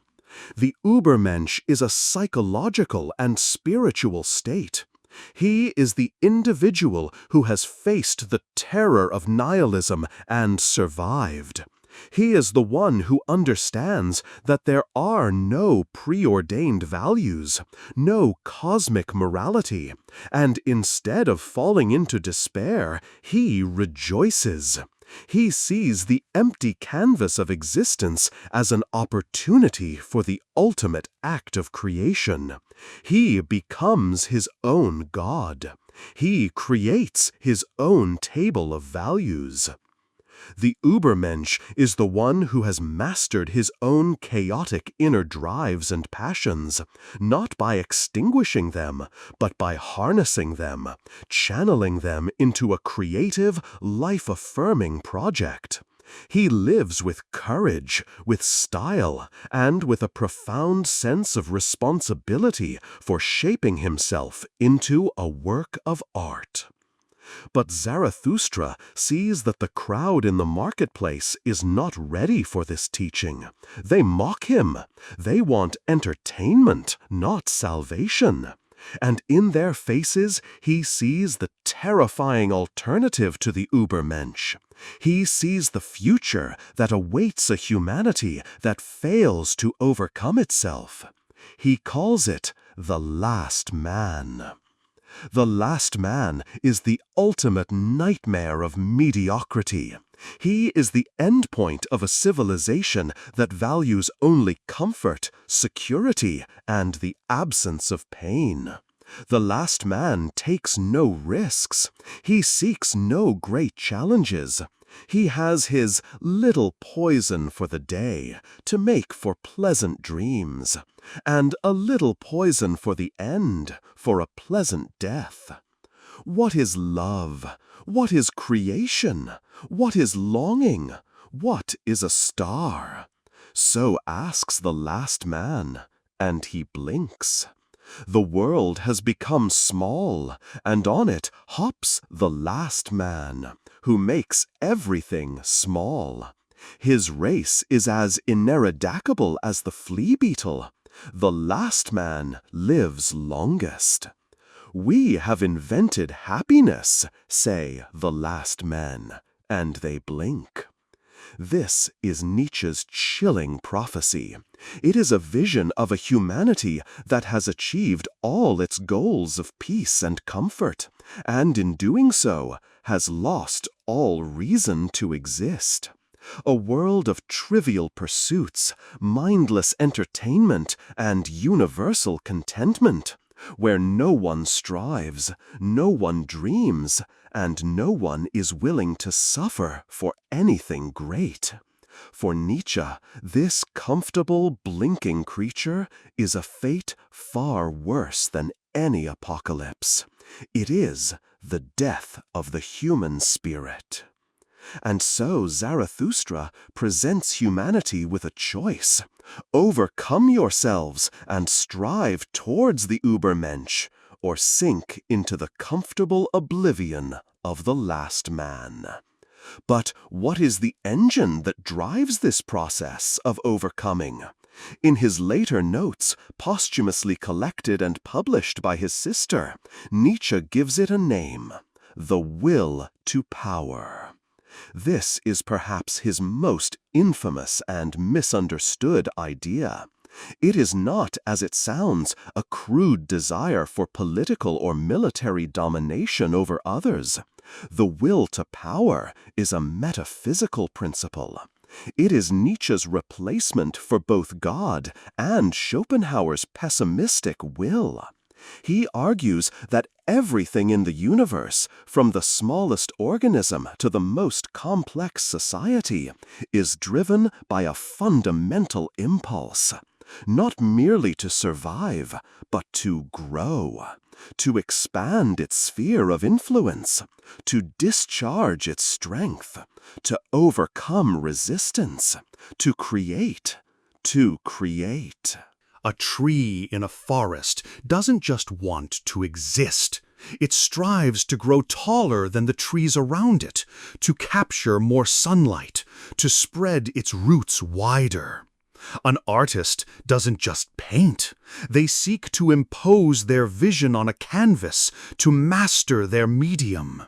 The Übermensch is a psychological and spiritual state. He is the individual who has faced the terror of nihilism and survived. He is the one who understands that there are no preordained values, no cosmic morality, and instead of falling into despair, he rejoices. He sees the empty canvas of existence as an opportunity for the ultimate act of creation. He becomes his own God. He creates his own table of values. The Übermensch is the one who has mastered his own chaotic inner drives and passions, not by extinguishing them, but by harnessing them, channeling them into a creative, life-affirming project. He lives with courage, with style, and with a profound sense of responsibility for shaping himself into a work of art. But Zarathustra sees that the crowd in the marketplace is not ready for this teaching. They mock him. They want entertainment, not salvation. And in their faces he sees the terrifying alternative to the Übermensch. He sees the future that awaits a humanity that fails to overcome itself. He calls it the last man. The last man is the ultimate nightmare of mediocrity. He is the endpoint of a civilization that values only comfort, security, and the absence of pain. The last man takes no risks. He seeks no great challenges. He has his little poison for the day to make for pleasant dreams, and a little poison for the end, for a pleasant death. What is love? What is creation? What is longing? What is a star? So asks the last man, and he blinks. The world has become small, and on it hops the last man, who makes everything small. His race is as ineradicable as the flea beetle. The last man lives longest. We have invented happiness, say the last men, and they blink. This is Nietzsche's chilling prophecy. It is a vision of a humanity that has achieved all its goals of peace and comfort, and in doing so has lost all reason to exist. A world of trivial pursuits, mindless entertainment, and universal contentment, where no one strives, no one dreams, and no one is willing to suffer for anything great. For Nietzsche, this comfortable, blinking creature is a fate far worse than any apocalypse. It is the death of the human spirit. And so Zarathustra presents humanity with a choice. Overcome yourselves and strive towards the Übermensch, or sink into the comfortable oblivion of the last man. But what is the engine that drives this process of overcoming? In his later notes, posthumously collected and published by his sister, Nietzsche gives it a name: the will to power. This is perhaps his most infamous and misunderstood idea. It is not, as it sounds, a crude desire for political or military domination over others. The will to power is a metaphysical principle. It is Nietzsche's replacement for both God and Schopenhauer's pessimistic will. He argues that everything in the universe, from the smallest organism to the most complex society, is driven by a fundamental impulse, not merely to survive, but to grow, to expand its sphere of influence, to discharge its strength, to overcome resistance, to create. A tree in a forest doesn't just want to exist. It strives to grow taller than the trees around it, to capture more sunlight, to spread its roots wider. An artist doesn't just paint. They seek to impose their vision on a canvas, to master their medium.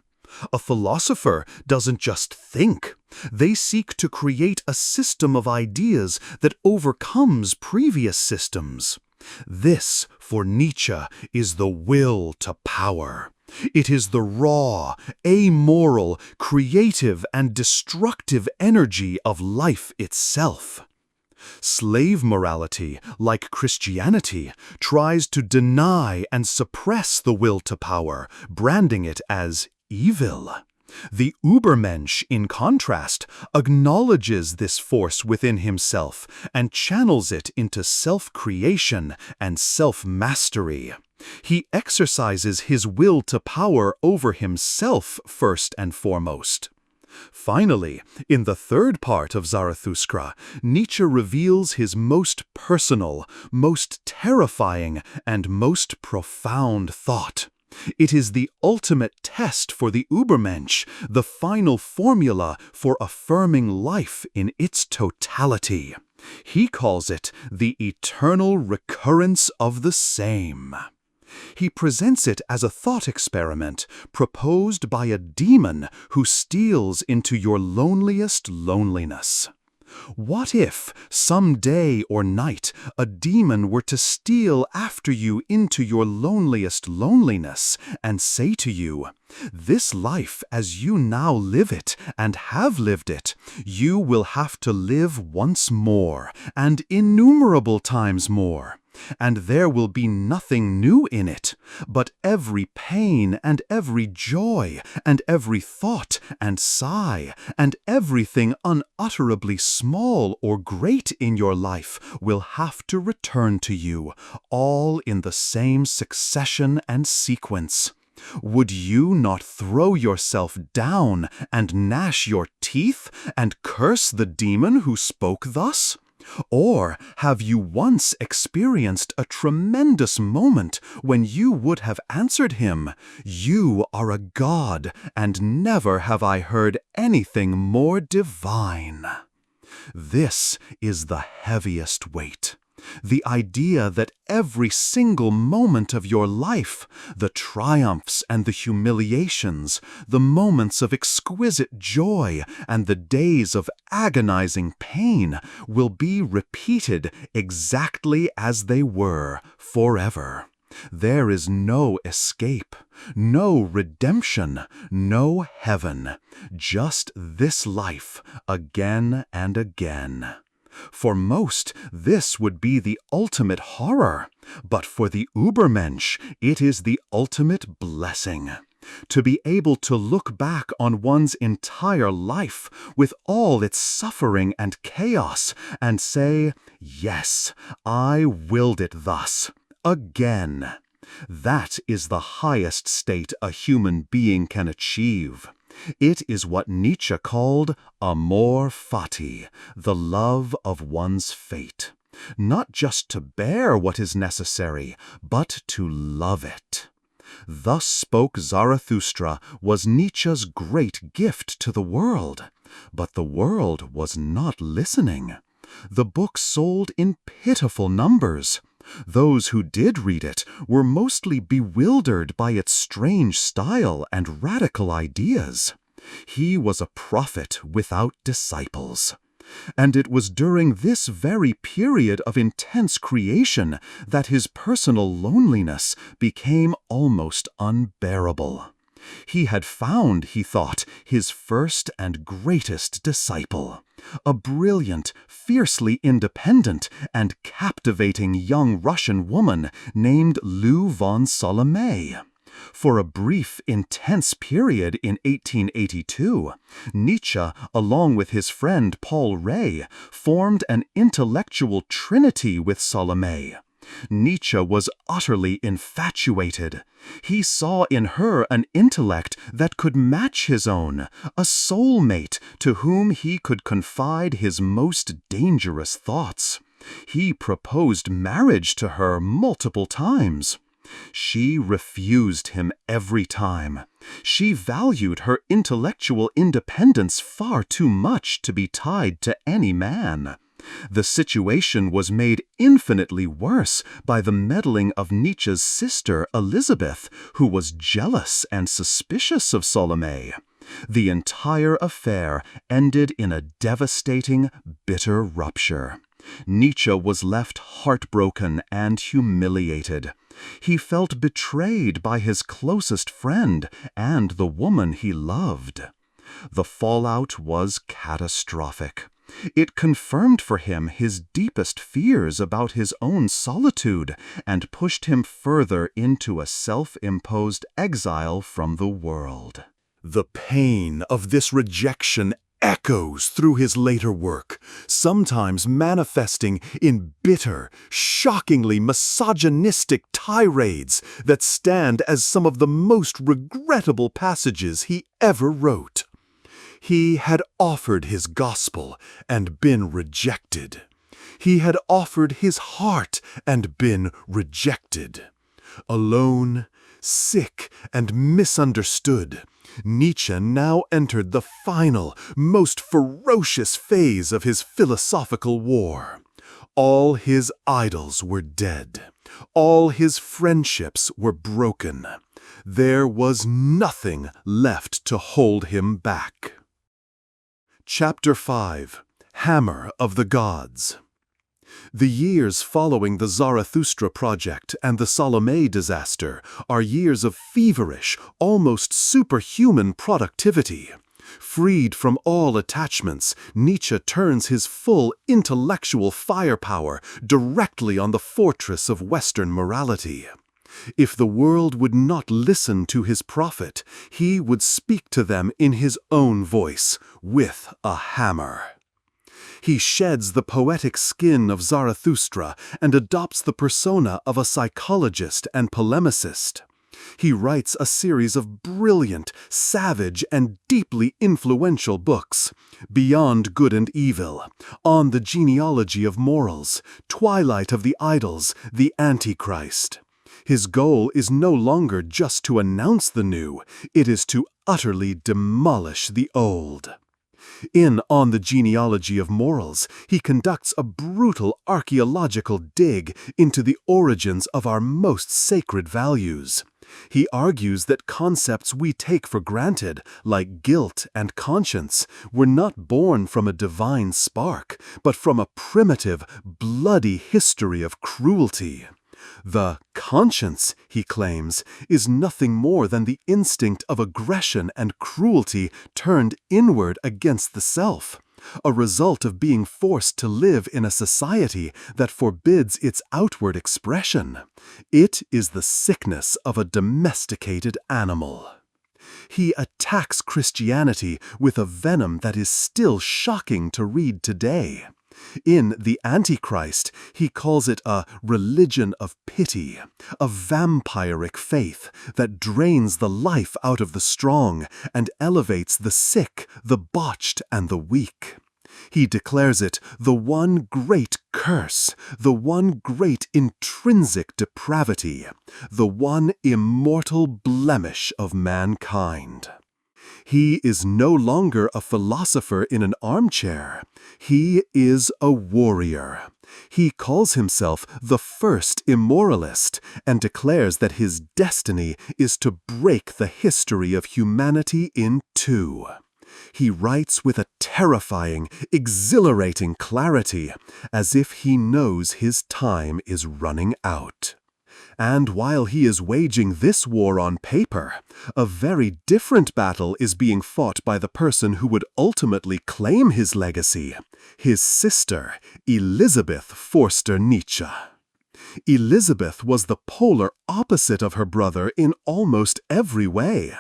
A philosopher doesn't just think. They seek to create a system of ideas that overcomes previous systems. This, for Nietzsche, is the will to power. It is the raw, amoral, creative, and destructive energy of life itself. Slave morality, like Christianity, tries to deny and suppress the will to power, branding it as evil. The Übermensch, in contrast, acknowledges this force within himself and channels it into self-creation and self-mastery. He exercises his will to power over himself first and foremost. Finally, in the third part of Zarathustra, Nietzsche reveals his most personal, most terrifying, and most profound thought. It is the ultimate test for the Übermensch, the final formula for affirming life in its totality. He calls it the eternal recurrence of the same. He presents it as a thought experiment proposed by a demon who steals into your loneliest loneliness. What if, some day or night, a demon were to steal after you into your loneliest loneliness and say to you, "This life as you now live it and have lived it, you will have to live once more, and innumerable times more. And there will be nothing new in it, but every pain and every joy and every thought and sigh and everything unutterably small or great in your life will have to return to you, all in the same succession and sequence. Would you not throw yourself down and gnash your teeth and curse the demon who spoke thus? Or have you once experienced a tremendous moment when you would have answered him, 'You are a god, and never have I heard anything more divine'? This is the heaviest weight. The idea that every single moment of your life, the triumphs and the humiliations, the moments of exquisite joy and the days of agonizing pain will be repeated exactly as they were forever. There is no escape, no redemption, no heaven, just this life again and again. For most, this would be the ultimate horror, but for the Übermensch, it is the ultimate blessing. To be able to look back on one's entire life with all its suffering and chaos and say, "Yes, I willed it thus, again." That is the highest state a human being can achieve. It is what Nietzsche called amor fati, the love of one's fate. Not just to bear what is necessary, but to love it. Thus spoke Zarathustra was Nietzsche's great gift to the world. But the world was not listening. The book sold in pitiful numbers. Those who did read it were mostly bewildered by its strange style and radical ideas. He was a prophet without disciples. And it was during this very period of intense creation that his personal loneliness became almost unbearable. He had found, he thought, his first and greatest disciple, a brilliant, fiercely independent, and captivating young Russian woman named Lou von Salome. For a brief, intense period in 1882, Nietzsche, along with his friend Paul Rée, formed an intellectual trinity with Salome. Nietzsche was utterly infatuated. He saw in her an intellect that could match his own, a soulmate to whom he could confide his most dangerous thoughts. He proposed marriage to her multiple times. She refused him every time. She valued her intellectual independence far too much to be tied to any man. The situation was made infinitely worse by the meddling of Nietzsche's sister Elizabeth, who was jealous and suspicious of Salome. The entire affair ended in a devastating, bitter rupture. Nietzsche was left heartbroken and humiliated. He felt betrayed by his closest friend and the woman he loved. The fallout was catastrophic. It confirmed for him his deepest fears about his own solitude and pushed him further into a self-imposed exile from the world. The pain of this rejection echoes through his later work, sometimes manifesting in bitter, shockingly misogynistic tirades that stand as some of the most regrettable passages he ever wrote. He had offered his gospel and been rejected. He had offered his heart and been rejected. Alone, sick, and misunderstood, Nietzsche now entered the final, most ferocious phase of his philosophical war. All his idols were dead. All his friendships were broken. There was nothing left to hold him back. Chapter 5. Hammer of the Gods. The years following the Zarathustra project and the Salome disaster are years of feverish, almost superhuman productivity. Freed from all attachments, Nietzsche turns his full intellectual firepower directly on the fortress of Western morality. If the world would not listen to his prophet, he would speak to them in his own voice, with a hammer. He sheds the poetic skin of Zarathustra and adopts the persona of a psychologist and polemicist. He writes a series of brilliant, savage, and deeply influential books: Beyond Good and Evil, On the Genealogy of Morals, Twilight of the Idols, The Antichrist. His goal is no longer just to announce the new, it is to utterly demolish the old. In On the Genealogy of Morals, he conducts a brutal archaeological dig into the origins of our most sacred values. He argues that concepts we take for granted, like guilt and conscience, were not born from a divine spark, but from a primitive, bloody history of cruelty. The conscience, he claims, is nothing more than the instinct of aggression and cruelty turned inward against the self, a result of being forced to live in a society that forbids its outward expression. It is the sickness of a domesticated animal. He attacks Christianity with a venom that is still shocking to read today. In The Antichrist, he calls it a religion of pity, a vampiric faith that drains the life out of the strong and elevates the sick, the botched, and the weak. He declares it the one great curse, the one great intrinsic depravity, the one immortal blemish of mankind. He is no longer a philosopher in an armchair. He is a warrior. He calls himself the first immoralist and declares that his destiny is to break the history of humanity in two. He writes with a terrifying, exhilarating clarity, as if he knows his time is running out. And while he is waging this war on paper, a very different battle is being fought by the person who would ultimately claim his legacy, his sister, Elizabeth Forster Nietzsche. Elizabeth was the polar opposite of her brother in almost every way.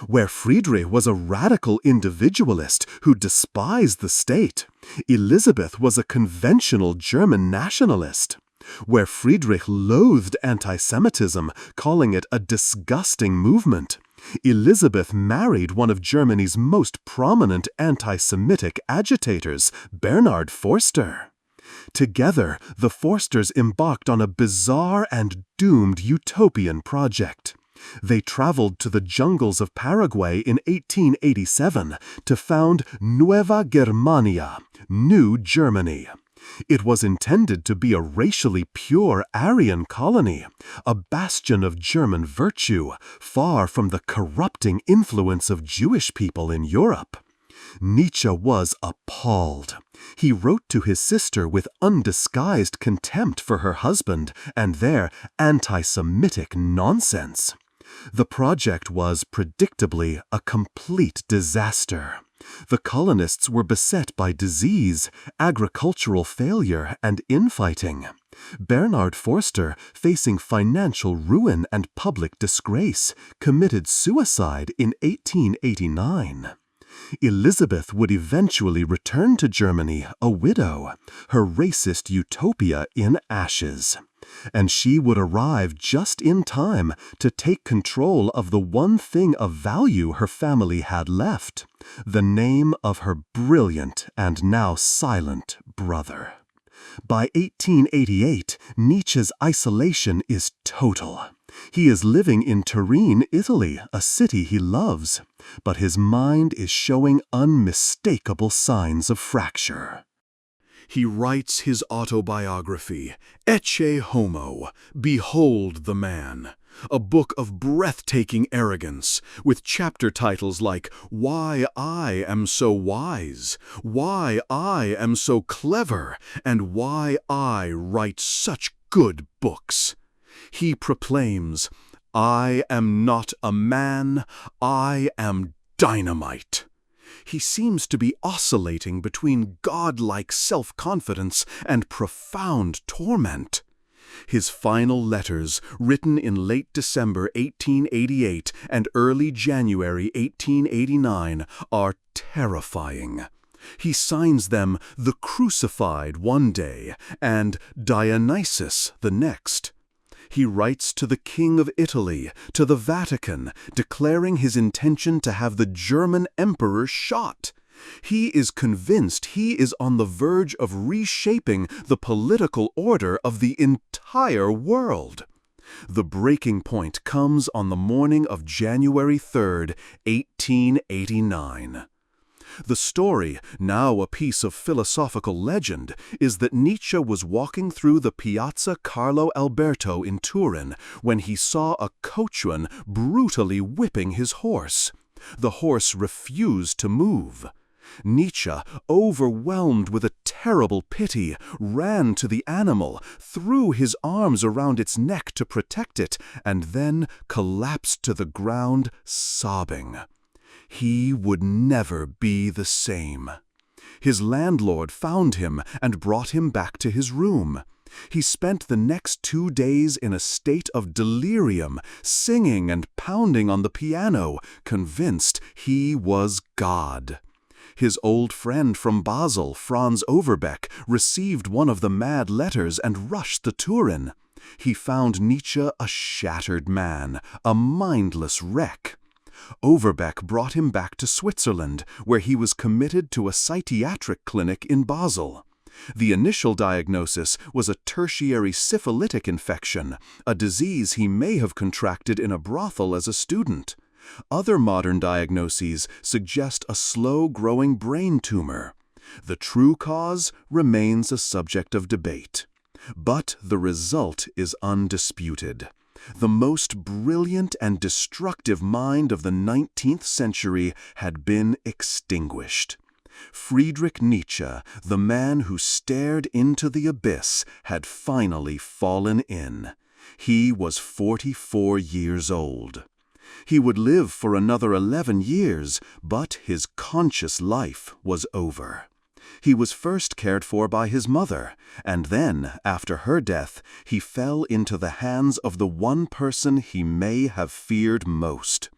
Where Friedrich was a radical individualist who despised the state, Elizabeth was a conventional German nationalist. Where Friedrich loathed anti-Semitism, calling it a disgusting movement, Elizabeth married one of Germany's most prominent anti-Semitic agitators, Bernhard Forster. Together, the Forsters embarked on a bizarre and doomed utopian project. They traveled to the jungles of Paraguay in 1887 to found Nueva Germania, New Germany. It was intended to be a racially pure Aryan colony, a bastion of German virtue, far from the corrupting influence of Jewish people in Europe. Nietzsche was appalled. He wrote to his sister with undisguised contempt for her husband and their anti-Semitic nonsense. The project was, predictably, a complete disaster. The colonists were beset by disease, agricultural failure, and infighting. Bernhard Forster, facing financial ruin and public disgrace, committed suicide in 1889. Elizabeth would eventually return to Germany a widow, her racist utopia in ashes. And she would arrive just in time to take control of the one thing of value her family had left, the name of her brilliant and now silent brother. By 1888, Nietzsche's isolation is total. He is living in Turin, Italy, a city he loves, but his mind is showing unmistakable signs of fracture. He writes his autobiography, Ecce Homo, Behold the Man, a book of breathtaking arrogance, with chapter titles like Why I Am So Wise, Why I Am So Clever, and Why I Write Such Good Books. He proclaims, I am not a man, I am dynamite. He seems to be oscillating between godlike self-confidence and profound torment. His final letters, written in late December 1888 and early January 1889, are terrifying. He signs them the Crucified one day and Dionysus the next. He writes to the King of Italy, to the Vatican, declaring his intention to have the German emperor shot. He is convinced he is on the verge of reshaping the political order of the entire world. The breaking point comes on the morning of January 3rd, 1889. The story, now a piece of philosophical legend, is that Nietzsche was walking through the Piazza Carlo Alberto in Turin when he saw a coachman brutally whipping his horse. The horse refused to move. Nietzsche, overwhelmed with a terrible pity, ran to the animal, threw his arms around its neck to protect it, and then collapsed to the ground, sobbing. He would never be the same. His landlord found him and brought him back to his room. He spent the next 2 days in a state of delirium, singing and pounding on the piano, convinced he was God. His old friend from Basel, Franz Overbeck, received one of the mad letters and rushed to Turin. He found Nietzsche a shattered man, a mindless wreck. Overbeck brought him back to Switzerland, where he was committed to a psychiatric clinic in Basel. The initial diagnosis was a tertiary syphilitic infection, a disease he may have contracted in a brothel as a student. Other modern diagnoses suggest a slow-growing brain tumor. The true cause remains a subject of debate. But the result is undisputed. The most brilliant and destructive mind of the 19th century had been extinguished. Friedrich Nietzsche, the man who stared into the abyss, had finally fallen in. He was 44 years old. He would live for another 11 years, but his conscious life was over. He was first cared for by his mother, and then, after her death, he fell into the hands of the one person he may have feared most.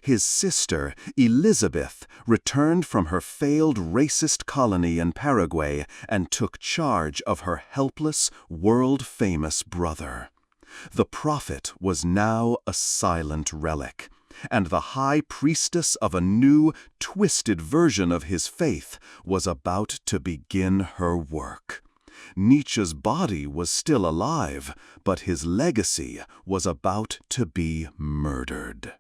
His sister, Elizabeth, returned from her failed racist colony in Paraguay and took charge of her helpless, world-famous brother. The prophet was now a silent relic, and the high priestess of a new, twisted version of his faith was about to begin her work. Nietzsche's body was still alive, but his legacy was about to be murdered.